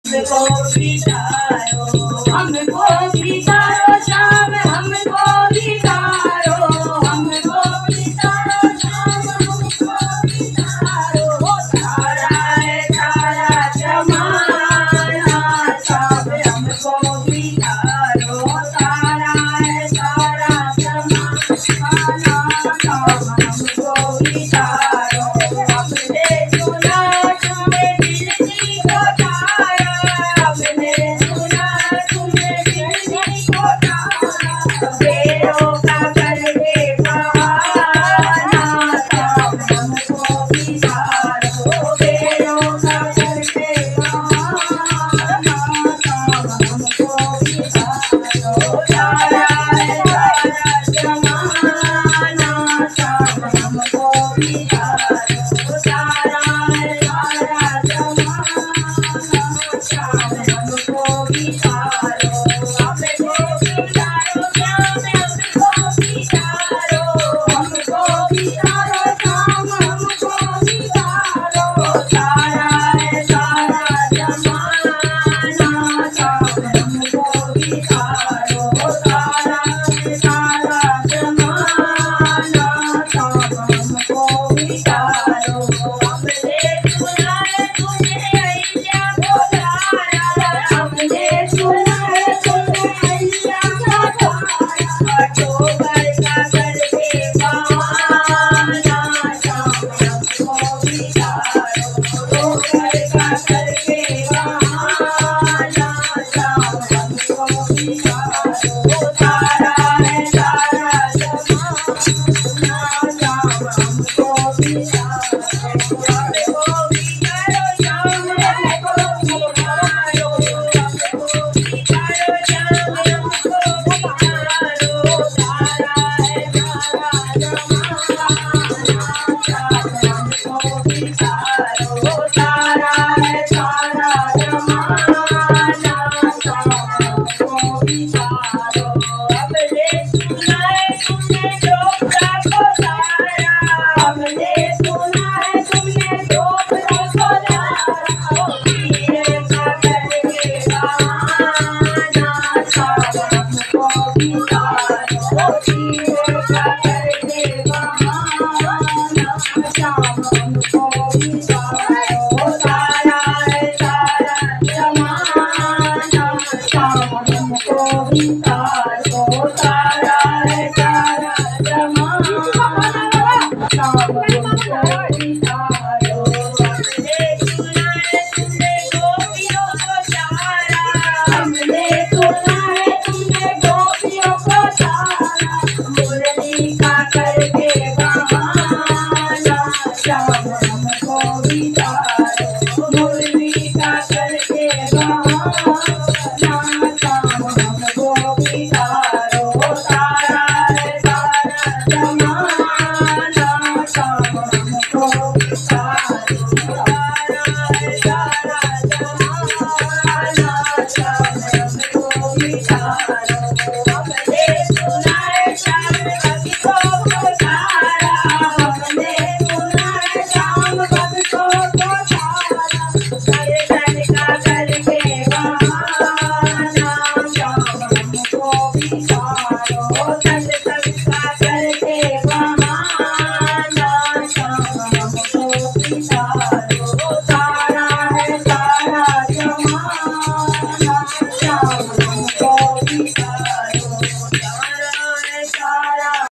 हमको बितारो, हमको बितारो श्याम, हमको बितारो, हमको बितारो श्याम, हमको बितारो। तारा है तारा जमाना सब हमको बितारो, तारा है तारा जमाना सब हमको बितारो। हमने सुना तुम्हें दिल की पुकारा, हमने सुना तुम्हें दिल की पुकारा। बेरों का करके बहाना सब हमको बितारो, बेरों का करके बहाना सब हमको बितारो। तारा है तारा जमाना सब हमको बितारो, तारा है तारा जमाना सब हमको बितारो। हमको बितारो श्याम, हमको बितारो, हमको बितारो श्याम, हमको बितारो। तारा है तारा जमाना सब हमको बितारो, तारा है तारा जमाना सब हमको बितारो। हमने सुना है तुझे ऐसा पुकारा, हमने सुना है तुझे ऐसा पुकारा। अक्टूबर का करके बहाना सब हमको बितारो, अक्टूबर का करके बहाना सब हमको बितारो। तारा है तारा जमाना सब हमको बितारो, हमको बितारो श्याम, हमको बितारो, हमको बितारो श्याम, हमको बितारो। तारा है तारा जमाना सब हमको बितारो, तारा है तारा जमाना सब हमको बितारो। हमने सुना है तुमने डोबरा को तारा, हमने सुना है तुमने डोबरा को तारा। तीर का करके बहाना सब हमको बितारो, तीर का करके बहाना सब हमको बितारो। तारा है तारा जमाना सब हमको बितारो, तारा है तारा जमाना सब हमको बितारो। हमने सुना है तुमने गोपियों को तारा, हमने सुना है तुमने गोपियों को तारा। मुरली का करके बहाना सब हमको बितारो, मुरली का करके बहाना